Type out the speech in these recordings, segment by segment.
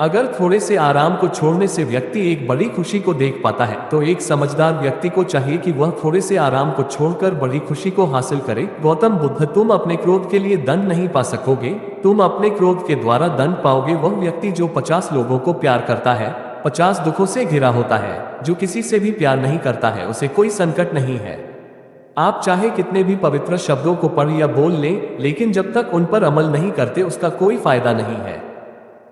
अगर थोड़े से आराम को छोड़ने से व्यक्ति एक बड़ी खुशी को देख पाता है, तो एक समझदार व्यक्ति को चाहिए कि वह थोड़े से आराम को छोड़कर बड़ी खुशी को हासिल करे। गौतम बुद्ध, तुम अपने क्रोध के लिए दंड नहीं पा सकोगे, तुम अपने क्रोध के द्वारा दंड पाओगे। वह व्यक्ति जो 50 लोगों को प्यार करता है, 50 दुखों से घिरा होता है, जो किसी से भी प्यार नहीं करता है, उसे कोई संकट नहीं है। आप चाहे कितने भी पवित्र शब्दों को पढ़ या बोल लें, लेकिन जब तक उन पर अमल नहीं करते उसका कोई फायदा नहीं है।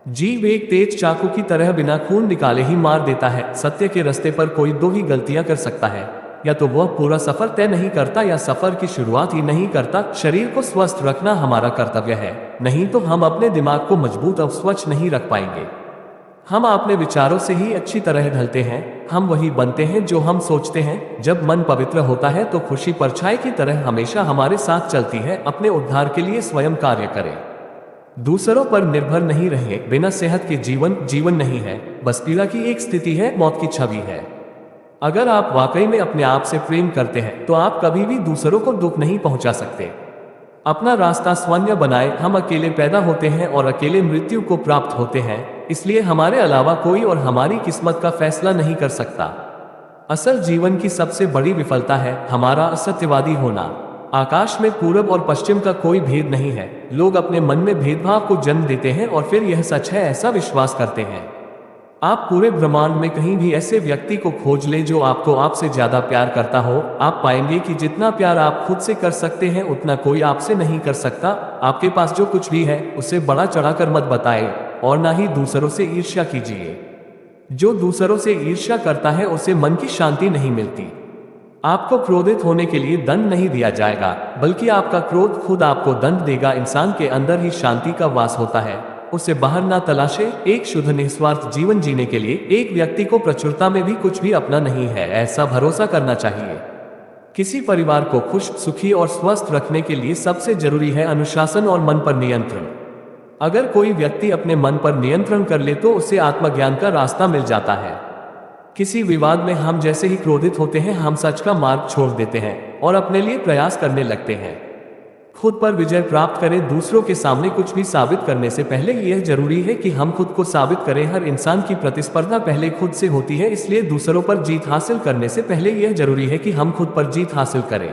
जीव एक तेज चाकू की तरह बिना खून निकाले ही मार देता है। सत्य के रास्ते पर कोई दो ही गलतियां कर सकता है, या तो वह पूरा सफर तय नहीं करता या सफर की शुरुआत ही नहीं करता। शरीर को स्वस्थ रखना हमारा कर्तव्य है, नहीं तो हम अपने दिमाग को मजबूत और स्वच्छ नहीं रख पाएंगे। हम अपने विचारों से ही अच्छी तरह ढलते हैं, हम वही बनते हैं जो हम सोचते हैं। जब मन पवित्र होता है तो खुशी परछाई की तरह हमेशा हमारे साथ चलती है। अपने उद्धार के लिए स्वयं कार्य करें, दूसरों पर निर्भर नहीं रहे। बिना सेहत के जीवन नहीं है, बस पीड़ा की एक स्थिति है, मौत की छवि है। अगर आप वाकई में अपने आप से प्रेम करते हैं तो आप कभी भी दूसरों को दुख नहीं पहुंचा सकते। अपना रास्ता स्वयं बनाए। हम अकेले पैदा होते हैं और अकेले मृत्यु को प्राप्त होते हैं, इसलिए हमारे अलावा कोई और हमारी किस्मत का फैसला नहीं कर सकता। असल जीवन की सबसे बड़ी विफलता है हमारा असत्यवादी होना। आकाश में पूरब और पश्चिम का कोई भेद नहीं है। लोग अपने मन में भेदभाव को जन्म देते हैं और फिर यह सच है ऐसा विश्वास करते हैं। आप पूरे ब्रह्मांड में कहीं भी ऐसे व्यक्ति को खोज लें जो आपको आपसे ज्यादा प्यार करता हो, आप पाएंगे कि जितना प्यार आप खुद से कर सकते हैं उतना कोई आपसे नहीं कर सकता। आपके पास जो कुछ भी है उसे बड़ा चढ़ाकर मत बताएं, और ना ही दूसरों से ईर्ष्या कीजिए। जो दूसरों से ईर्ष्या करता है उसे मन की शांति नहीं मिलती। आपको क्रोधित होने के लिए दंड नहीं दिया जाएगा, बल्कि आपका क्रोध खुद आपको दंड देगा। इंसान के अंदर ही शांति का वास होता है, उसे बाहर ना तलाशे। एक शुद्ध निस्वार्थ जीवन जीने के लिए एक व्यक्ति को प्रचुरता में भी कुछ भी अपना नहीं है, ऐसा भरोसा करना चाहिए। किसी परिवार को खुश, सुखी और स्वस्थ रखने के लिए सबसे जरूरी है अनुशासन और मन पर नियंत्रण। अगर कोई व्यक्ति अपने मन पर नियंत्रण कर ले तो उसे आत्मज्ञान का रास्ता मिल जाता है। किसी विवाद में हम जैसे ही क्रोधित होते हैं, हम सच का मार्ग छोड़ देते हैं और अपने लिए प्रयास करने लगते हैं। खुद पर विजय प्राप्त करें। दूसरों के सामने कुछ भी साबित करने से पहले यह जरूरी है कि हम खुद को साबित करें। हर इंसान की प्रतिस्पर्धा पहले खुद से होती है, इसलिए दूसरों पर जीत हासिल करने से पहले यह जरूरी है कि हम खुद पर जीत हासिल करें।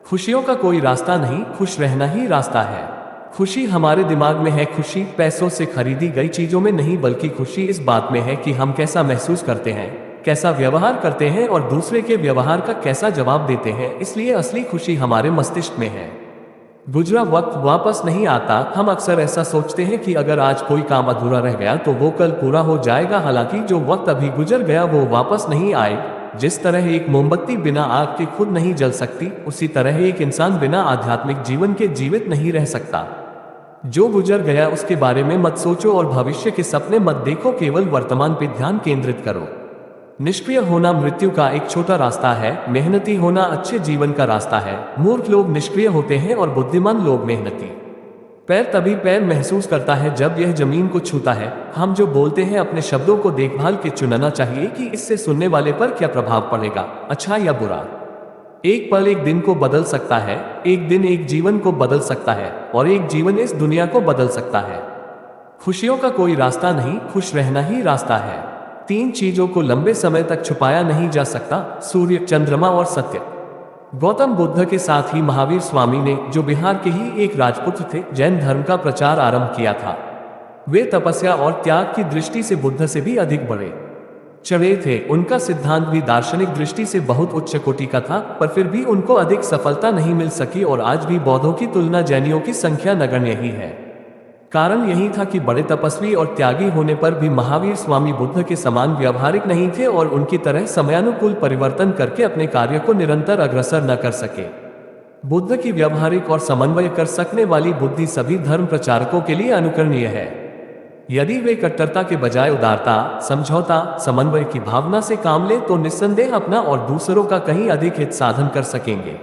खुशियों का कोई रास्ता नहीं, खुश रहना ही रास्ता है। खुशी हमारे दिमाग में है। खुशी पैसों से खरीदी गई चीजों में नहीं, बल्कि खुशी इस बात में है कि हम कैसा महसूस करते हैं, कैसा व्यवहार करते हैं और दूसरे के व्यवहार का कैसा जवाब देते हैं। इसलिए असली खुशी हमारे मस्तिष्क में है। गुजरा वक्त वापस नहीं आता। हम अक्सर ऐसा सोचते हैं कि अगर आज कोई काम अधूरा रह गया तो वो कल पूरा हो जाएगा, हालांकि जो वक्त अभी गुजर गया वो वापस नहीं आए। जिस तरह एक मोमबत्ती बिना आग के खुद नहीं जल सकती, उसी तरह एक इंसान बिना आध्यात्मिक जीवन के जीवित नहीं रह सकता। जो गुजर गया उसके बारे में मत सोचो और भविष्य के सपने मत देखो, केवल वर्तमान पर ध्यान केंद्रित करो। निष्क्रिय होना मृत्यु का एक छोटा रास्ता है, मेहनती होना अच्छे जीवन का रास्ता है। मूर्ख लोग निष्क्रिय होते हैं और बुद्धिमान लोग मेहनती। पैर तभी पैर महसूस करता है जब यह जमीन को छूता है। हम जो बोलते हैं अपने शब्दों को देखभाल के चुनना चाहिए कि इससे सुनने वाले पर क्या प्रभाव पड़ेगा, अच्छा या बुरा। एक पल एक दिन को बदल सकता है, एक दिन एक जीवन को बदल सकता है, और एक जीवन इस दुनिया को बदल सकता है। खुशियों का कोई रास्ता नहीं, खुश रहना ही रास्ता है। 3 चीजों को लंबे समय तक छुपाया नहीं जा सकता, सूर्य, चंद्रमा और सत्य। गौतम बुद्ध के साथ ही महावीर स्वामी ने, जो बिहार के ही एक राजपुत्र थे, जैन धर्म का प्रचार आरंभ किया था। वे तपस्या और त्याग की दृष्टि से बुद्ध से भी अधिक बड़े चढ़े थे। उनका सिद्धांत भी दार्शनिक दृष्टि से बहुत उच्च कोटि का था, पर फिर भी उनको अधिक सफलता नहीं मिल सकी और आज भी बौद्धों की तुलना जैनियों की संख्या नगण्य ही है। कारण यही था कि बड़े तपस्वी और त्यागी होने पर भी महावीर स्वामी बुद्ध के समान व्यावहारिक नहीं थे और उनकी तरह समयानुकूल परिवर्तन करके अपने कार्य को निरंतर अग्रसर न कर सके। बुद्ध की व्यावहारिक और समन्वय कर सकने वाली बुद्धि सभी धर्म प्रचारकों के लिए अनुकरणीय है। यदि वे कट्टरता के बजाय उदारता, समझौता, समन्वय की भावना से काम ले तो निस्संदेह अपना और दूसरों का कहीं अधिक हित साधन कर सकेंगे।